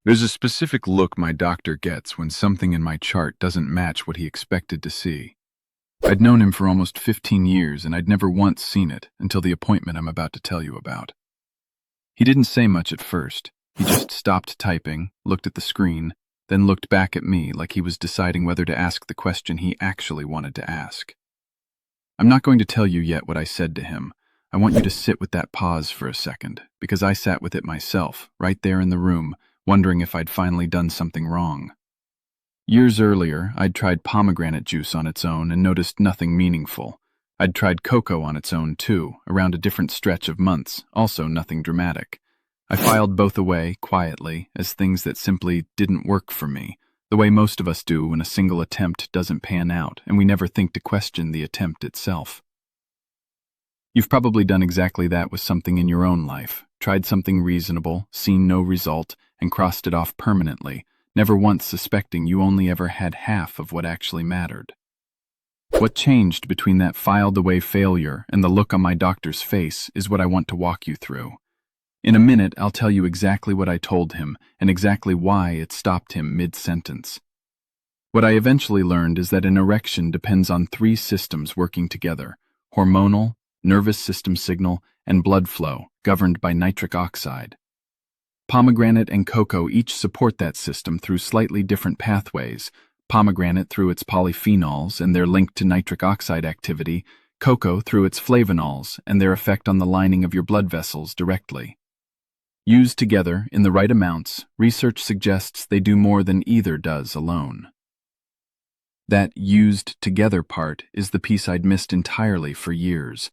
There's a specific look my doctor gets when something in my chart doesn't match what he expected to see. I'd known him for almost 15 years and I'd never once seen it until the appointment I'm about to tell you about. He didn't say much at first. He just stopped typing, looked at the screen, then looked back at me like he was deciding whether to ask the question he actually wanted to ask. I'm not going to tell you yet what I said to him. I want you to sit with that pause for a second, because I sat with it myself, right there in the room, wondering if I'd finally done something wrong. Years earlier, I'd tried pomegranate juice on its own and noticed nothing meaningful. I'd tried cocoa on its own too, around a different stretch of months, also nothing dramatic. I filed both away, quietly, as things that simply didn't work for me, the way most of us do when a single attempt doesn't pan out and we never think to question the attempt itself. You've probably done exactly that with something in your own life, tried something reasonable, seen no result, and crossed it off permanently, never once suspecting you only ever had half of what actually mattered. What changed between that filed-away failure and the look on my doctor's face is what I want to walk you through. In a minute, I'll tell you exactly what I told him and exactly why it stopped him mid-sentence. What I eventually learned is that an erection depends on 3 systems working together: hormonal, nervous system signal, and blood flow, governed by nitric oxide. Pomegranate and cocoa each support that system through slightly different pathways: pomegranate through its polyphenols and their link to nitric oxide activity, cocoa through its flavonols and their effect on the lining of your blood vessels directly. Used together, in the right amounts, research suggests they do more than either does alone. That used together part is the piece I'd missed entirely for years.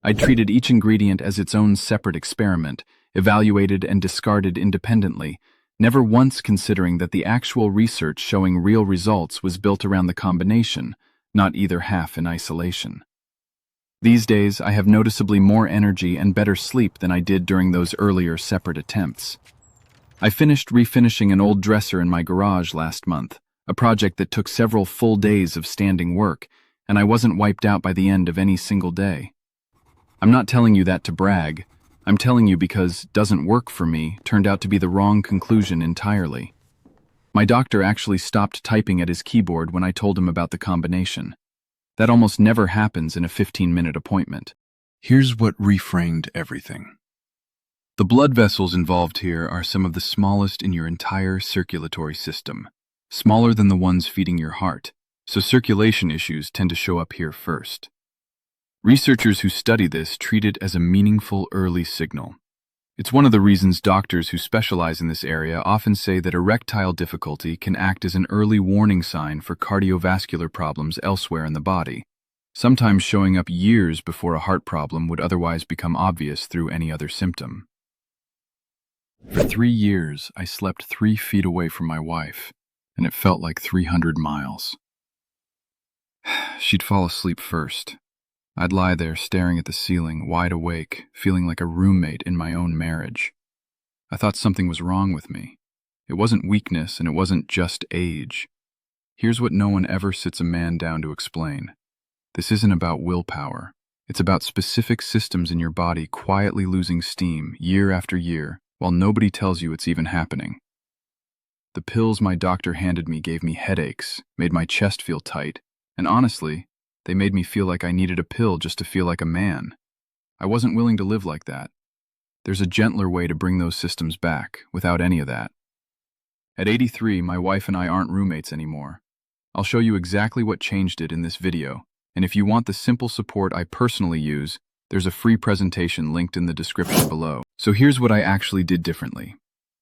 I'd treated each ingredient as its own separate experiment, evaluated and discarded independently, never once considering that the actual research showing real results was built around the combination, not either half in isolation. These days, I have noticeably more energy and better sleep than I did during those earlier separate attempts. I finished refinishing an old dresser in my garage last month, a project that took several full days of standing work, and I wasn't wiped out by the end of any single day. I'm not telling you that to brag. I'm telling you because "doesn't work for me" turned out to be the wrong conclusion entirely. My doctor actually stopped typing at his keyboard when I told him about the combination. That almost never happens in a 15-minute appointment. Here's what reframed everything. The blood vessels involved here are some of the smallest in your entire circulatory system, smaller than the ones feeding your heart, so circulation issues tend to show up here first. Researchers who study this treat it as a meaningful early signal. It's one of the reasons doctors who specialize in this area often say that erectile difficulty can act as an early warning sign for cardiovascular problems elsewhere in the body, sometimes showing up years before a heart problem would otherwise become obvious through any other symptom. For 3 years, I slept 3 feet away from my wife, and it felt like 300 miles. She'd fall asleep first. I'd lie there staring at the ceiling, wide awake, feeling like a roommate in my own marriage. I thought something was wrong with me. It wasn't weakness and it wasn't just age. Here's what no one ever sits a man down to explain. This isn't about willpower. It's about specific systems in your body quietly losing steam year after year while nobody tells you it's even happening. The pills my doctor handed me gave me headaches, made my chest feel tight, and honestly, they made me feel like I needed a pill just to feel like a man. I wasn't willing to live like that. There's a gentler way to bring those systems back, without any of that. At 83, my wife and I aren't roommates anymore. I'll show you exactly what changed it in this video, and if you want the simple support I personally use, there's a free presentation linked in the description below. So here's what I actually did differently.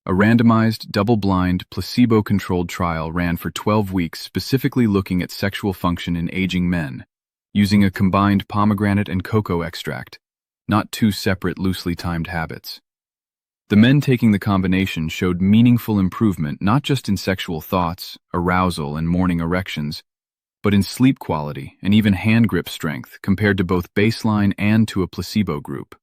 A randomized, double-blind, placebo-controlled trial ran for 12 weeks specifically looking at sexual function in aging men, using a combined pomegranate and cocoa extract, not 2 separate loosely timed habits. The men taking the combination showed meaningful improvement not just in sexual thoughts, arousal, and morning erections, but in sleep quality and even hand grip strength compared to both baseline and to a placebo group.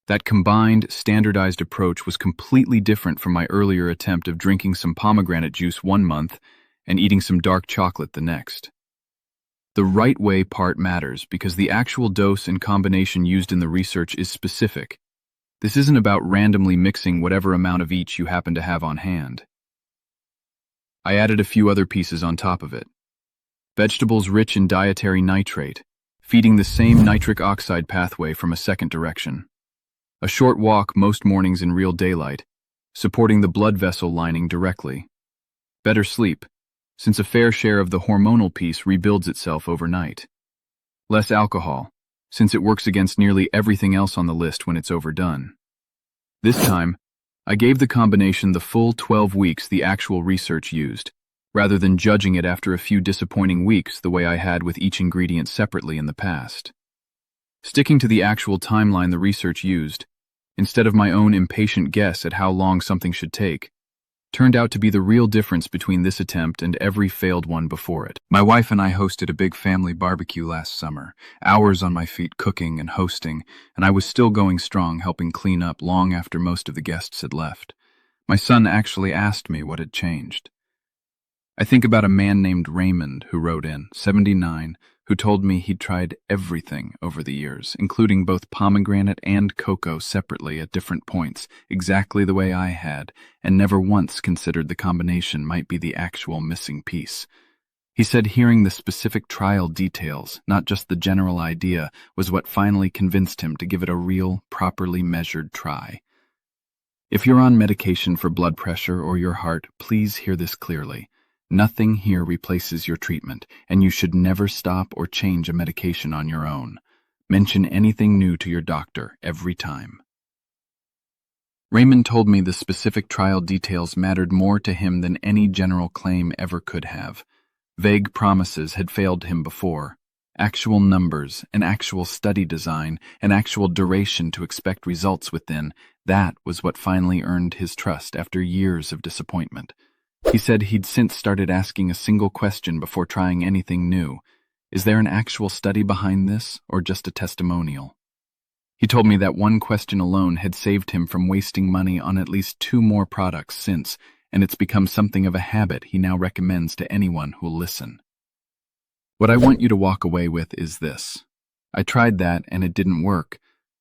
That combined, standardized approach was completely different from my earlier attempt of drinking some pomegranate juice 1 month and eating some dark chocolate the next. The right way part matters because the actual dose and combination used in the research is specific. This isn't about randomly mixing whatever amount of each you happen to have on hand. I added a few other pieces on top of it. Vegetables rich in dietary nitrate, feeding the same nitric oxide pathway from a second direction. A short walk most mornings in real daylight, supporting the blood vessel lining directly. Better sleep, since a fair share of the hormonal piece rebuilds itself overnight. Less alcohol, since it works against nearly everything else on the list when it's overdone. This time, I gave the combination the full 12 weeks the actual research used, rather than judging it after a few disappointing weeks the way I had with each ingredient separately in the past. Sticking to the actual timeline the research used, instead of my own impatient guess at how long something should take, turned out to be the real difference between this attempt and every failed one before it. My wife and I hosted a big family barbecue last summer, hours on my feet cooking and hosting, and I was still going strong helping clean up long after most of the guests had left. My son actually asked me what had changed. I think about a man named Raymond who wrote in, 79, who told me he'd tried everything over the years, including both pomegranate and cocoa separately at different points, exactly the way I had, and never once considered the combination might be the actual missing piece. He said hearing the specific trial details, not just the general idea, was what finally convinced him to give it a real, properly measured try. If you're on medication for blood pressure or your heart, please hear this clearly. Nothing here replaces your treatment, and you should never stop or change a medication on your own. Mention anything new to your doctor every time. Raymond told me the specific trial details mattered more to him than any general claim ever could have. Vague promises had failed him before. Actual numbers, an actual study design, an actual duration to expect results within, that was what finally earned his trust after years of disappointment. He said he'd since started asking a single question before trying anything new. Is there an actual study behind this, or just a testimonial? He told me that one question alone had saved him from wasting money on at least 2 more products since, and it's become something of a habit he now recommends to anyone who'll listen. What I want you to walk away with is this. I tried that and it didn't work.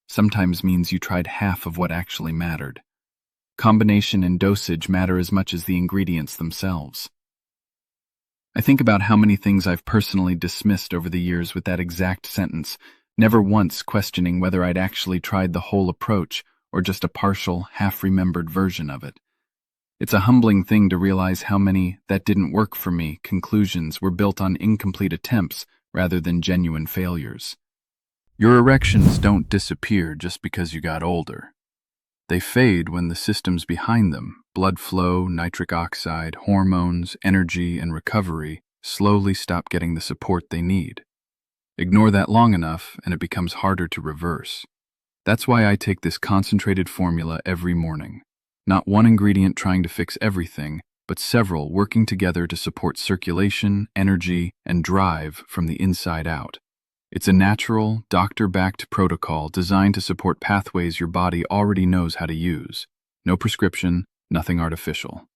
Sometimes means you tried half of what actually mattered. Combination and dosage matter as much as the ingredients themselves. I think about how many things I've personally dismissed over the years with that exact sentence, never once questioning whether I'd actually tried the whole approach or just a partial, half-remembered version of it. It's a humbling thing to realize how many "that didn't work for me" conclusions were built on incomplete attempts rather than genuine failures. Your erections don't disappear just because you got older. They fade when the systems behind them, blood flow, nitric oxide, hormones, energy, and recovery, slowly stop getting the support they need. Ignore that long enough, and it becomes harder to reverse. That's why I take this concentrated formula every morning. Not one ingredient trying to fix everything, but several working together to support circulation, energy, and drive from the inside out. It's a natural, doctor-backed protocol designed to support pathways your body already knows how to use. No prescription, nothing artificial.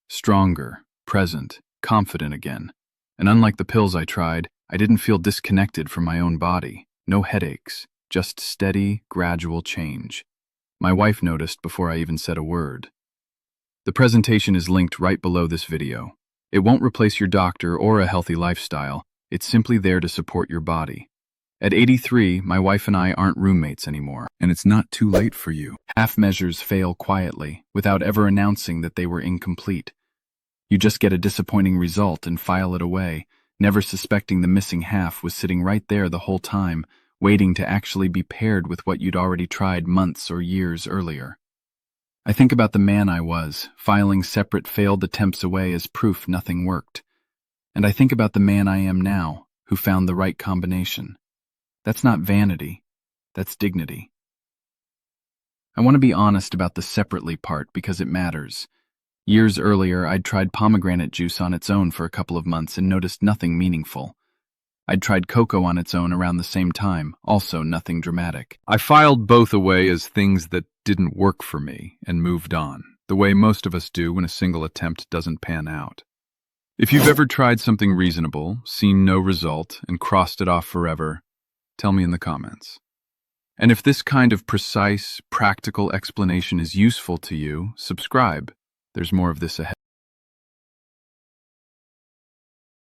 Stronger, present, confident again. And unlike the pills I tried, I didn't feel disconnected from my own body. No headaches, just steady, gradual change. My wife noticed before I even said a word. The presentation is linked right below this video. It won't replace your doctor or a healthy lifestyle. It's simply there to support your body. At 83, my wife and I aren't roommates anymore, and it's not too late for you. Half measures fail quietly, without ever announcing that they were incomplete. You just get a disappointing result and file it away, never suspecting the missing half was sitting right there the whole time, waiting to actually be paired with what you'd already tried months or years earlier. I think about the man I was, filing separate failed attempts away as proof nothing worked. And I think about the man I am now, who found the right combination. That's not vanity, that's dignity. I want to be honest about the separately part because it matters. Years earlier, I'd tried pomegranate juice on its own for a couple of months and noticed nothing meaningful. I'd tried cocoa on its own around the same time, also nothing dramatic. I filed both away as things that didn't work for me and moved on, the way most of us do when a single attempt doesn't pan out. If you've ever tried something reasonable, seen no result, and crossed it off forever, tell me in the comments. And if this kind of precise, practical explanation is useful to you, subscribe. There's more of this ahead.